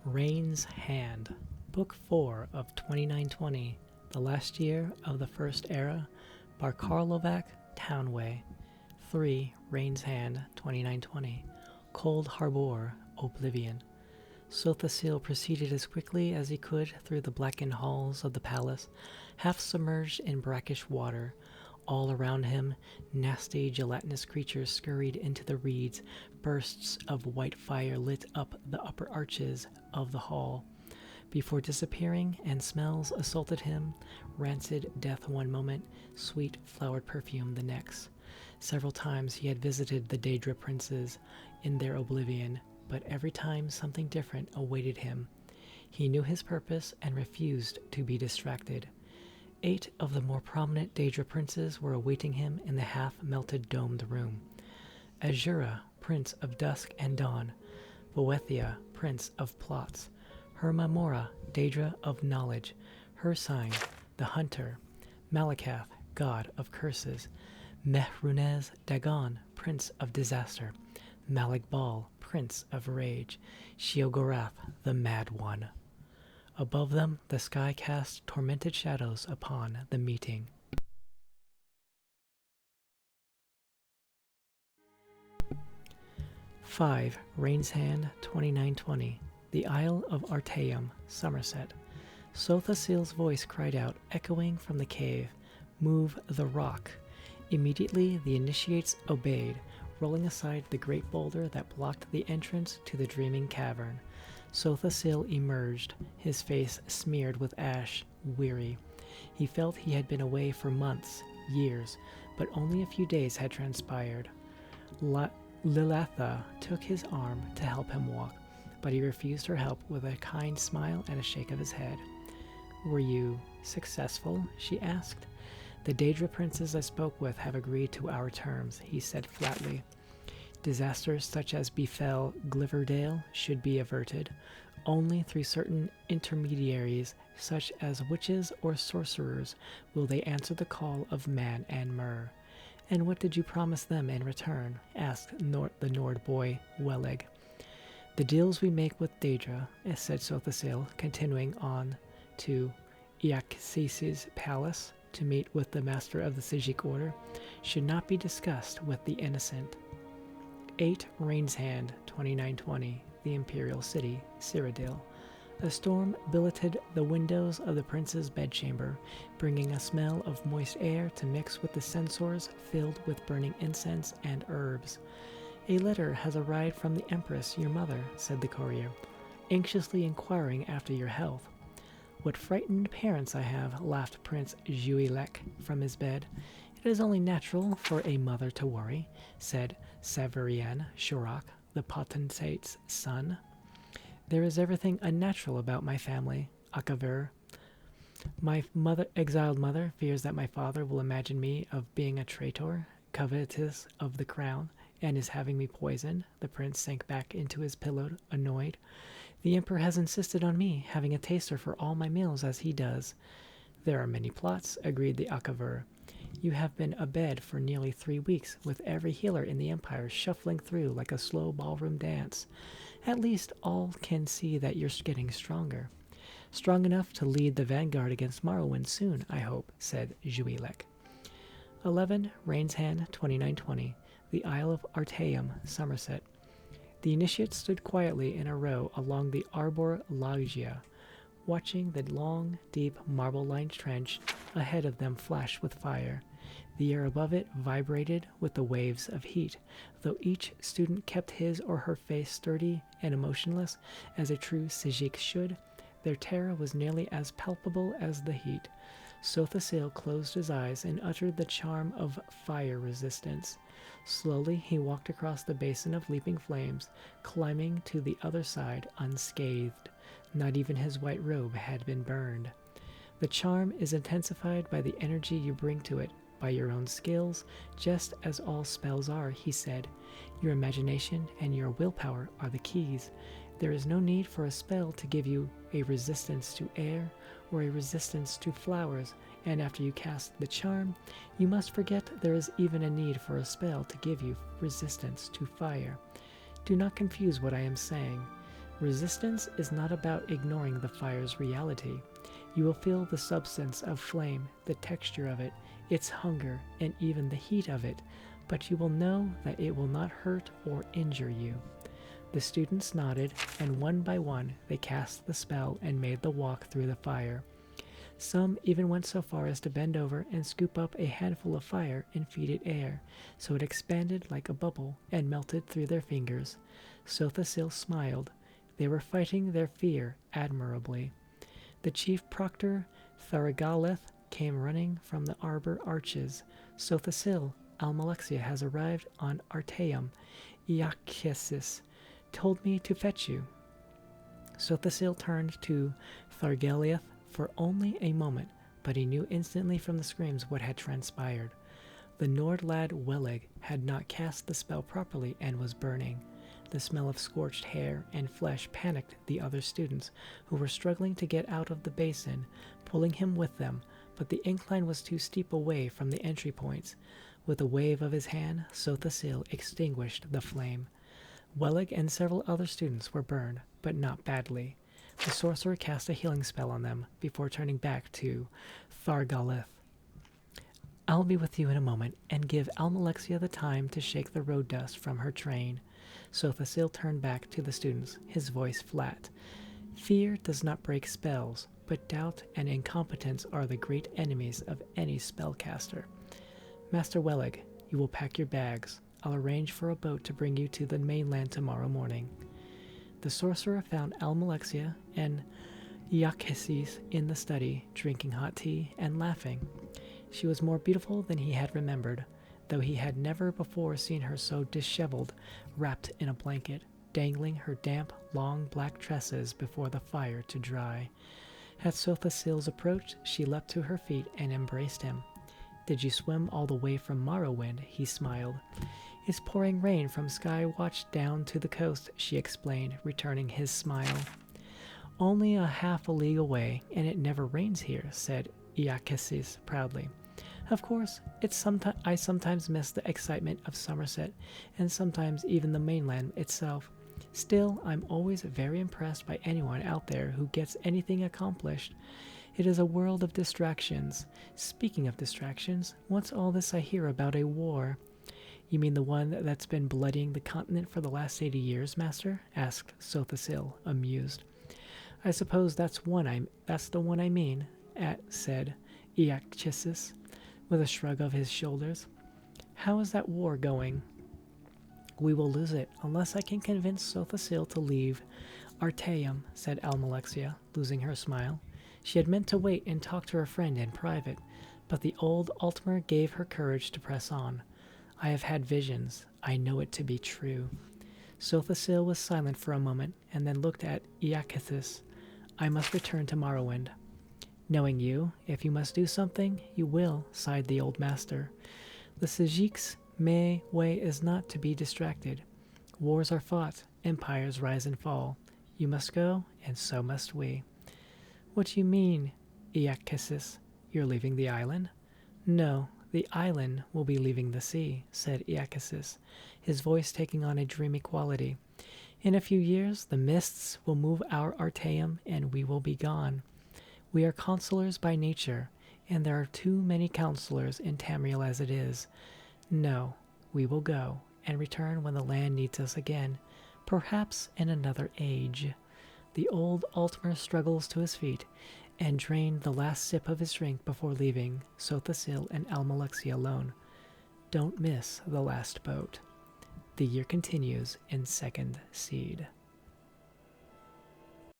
Rain's Hand, Book 4 of 2920, The Last Year of the First Era, Barkarlovac, Townway. 3. Rain's Hand, 2920, Cold Harbor, Oblivion. Sothasil proceeded as quickly as he could through the blackened halls of the palace, half submerged in brackish water. All around him, nasty, gelatinous creatures scurried into the reeds. Bursts of white fire lit up the upper arches of the hall before disappearing, and smells assaulted him. Rancid death one moment, sweet flowered perfume the next. Several times he had visited the Daedra princes in their oblivion, but every time something different awaited him. He knew his purpose and refused to be distracted. 8 of the more prominent Daedra princes were awaiting him in the half-melted domed room. Azura, Prince of Dusk and Dawn. Boethia, Prince of Plots. Hermamora, Daedra of Knowledge. Her sign, the Hunter. Malakath, God of Curses. Mehrunez Dagon, Prince of Disaster. Maligbal, Prince of Rage. Sheogorath, the Mad One. Above them, the sky cast tormented shadows upon the meeting. "5. Rain's Hand, 2920, The Isle of Artaeum, Somerset." Sothasil's voice cried out, echoing from the cave, "Move the rock." Immediately the initiates obeyed, rolling aside the great boulder that blocked the entrance to the dreaming cavern. Sothasil emerged, his face smeared with ash, weary. He felt he had been away for months, years, but only a few days had transpired. Lilatha took his arm to help him walk, but he refused her help with a kind smile and a shake of his head. "Were you successful?" she asked. "The Daedra princes I spoke with have agreed to our terms," he said flatly. "Disasters such as befell Gliverdale should be averted. Only through certain intermediaries, such as witches or sorcerers, will they answer the call of man and Mer." "And what did you promise them in return?" asked the Nord boy, Welleg. "The deals we make with Daedra," said Sothasil, continuing on to Iaxis's palace to meet with the master of the Sijik order, "should not be discussed with the innocent." 8. Rain's Hand, 2920, The Imperial City, Cyrodiil. A storm billeted the windows of the prince's bedchamber, bringing a smell of moist air to mix with the censers filled with burning incense and herbs. "A letter has arrived from the Empress, your mother," said the courier, "anxiously inquiring after your health." "What frightened parents I have," laughed Prince Juilek from his bed. "It is only natural for a mother to worry," said Savarien Shorak, the potentate's son. "There is everything unnatural about my family, Akavir. My exiled mother fears that my father will imagine me of being a traitor, covetous of the crown, and is having me poisoned." The prince sank back into his pillow, annoyed. "The emperor has insisted on me having a taster for all my meals as he does." "There are many plots," agreed the Akavir. "You have been abed for nearly 3 weeks, with every healer in the empire shuffling through like a slow ballroom dance. At least all can see that you're getting stronger. Strong enough to lead the vanguard against Morrowind soon, I hope," said Juilek. 11. Rain's Hand, 2920, The Isle of Artaeum, Somerset. The initiates stood quietly in a row along the Arbor Loggia, watching the long, deep, marble-lined trench ahead of them flash with fire. The air above it vibrated with the waves of heat, though each student kept his or her face sturdy and emotionless, as a true Sijik should. Their terror was nearly as palpable as the heat. Sothasil closed his eyes and uttered the charm of fire resistance. Slowly he walked across the basin of leaping flames, climbing to the other side unscathed. Not even his white robe had been burned. "The charm is intensified by the energy you bring to it, by your own skills, just as all spells are," he said. "Your imagination and your willpower are the keys. There is no need for a spell to give you a resistance to air or a resistance to flowers, and after you cast the charm, you must forget there is even a need for a spell to give you resistance to fire. Do not confuse what I am saying. Resistance is not about ignoring the fire's reality. You will feel the substance of flame, the texture of it, its hunger, and even the heat of it, but you will know that it will not hurt or injure you. The students nodded, and one by one they cast the spell and made the walk through the fire. Some even went so far as to bend over and scoop up a handful of fire and feed it air, so it expanded like a bubble and melted through their fingers. Sothasil smiled. They were fighting their fear admirably. The chief proctor, Tharagaleth, came running from the arbor arches. Sothasil, Almalexia has arrived on Artaeum. Iacchesis told me to fetch you. Sothasil turned to Thargaliath for only a moment, but he knew instantly from the screams what had transpired. The Nord lad Wellig had not cast the spell properly and was burning. The smell of scorched hair and flesh panicked the other students, who were struggling to get out of the basin, pulling him with them, but the incline was too steep away from the entry points. With a wave of his hand, Sothasil extinguished the flame. Wellig and several other students were burned, but not badly. The sorcerer cast a healing spell on them before turning back to Thargalith. I'll be with you in a moment, and give Almalexia the time to shake the road dust from her train. Sothasil turned back to the students, his voice flat. Fear does not break spells, but doubt and incompetence are the great enemies of any spellcaster. Master Wellig, you will pack your bags. I'll arrange for a boat to bring you to the mainland tomorrow morning. The sorcerer found Almalexia and Iacchesis in the study, drinking hot tea and laughing. She was more beautiful than he had remembered, though he had never before seen her so disheveled, wrapped in a blanket, dangling her damp, long black tresses before the fire to dry. At Sothasil's approach, she leapt to her feet and embraced him. Did you swim all the way from Morrowind? He smiled. It's pouring rain from Skywatch down to the coast, she explained, returning his smile. Only a half a league away, and it never rains here, said Iacchesis proudly. Of course, I sometimes miss the excitement of Somerset, and sometimes even the mainland itself. Still, I'm always very impressed by anyone out there who gets anything accomplished. It is a world of distractions. Speaking of distractions, what's all this I hear about a war? You mean the one that's been bloodying the continent for the last 80 years, Master? Asked Sothasil, amused. I suppose that's the one I mean, said Iacchesis, with a shrug of his shoulders. How is that war going? We will lose it, unless I can convince Sothasil to leave Artaeum, said Almalexia, losing her smile. She had meant to wait and talk to her friend in private, but the old Altmer gave her courage to press on. I have had visions. I know it to be true. Sothasil was silent for a moment, and then looked at Iacchesis. I must return to Morrowind. Knowing you, if you must do something, you will, sighed the old master. The Sajik's way is not to be distracted. Wars are fought, empires rise and fall. You must go, and so must we. What do you mean, Iacchesis? You're leaving the island? No, the island will be leaving the sea, said Iacchesis, his voice taking on a dreamy quality. In a few years, the mists will move our Artaeum, and we will be gone. We are counselors by nature, and there are too many counselors in Tamriel as it is. No, we will go, and return when the land needs us again, perhaps in another age. The old Altmer struggles to his feet, and drained the last sip of his drink before leaving Sothasil and Almalexia alone. Don't miss the last boat. The year continues in Second Seed.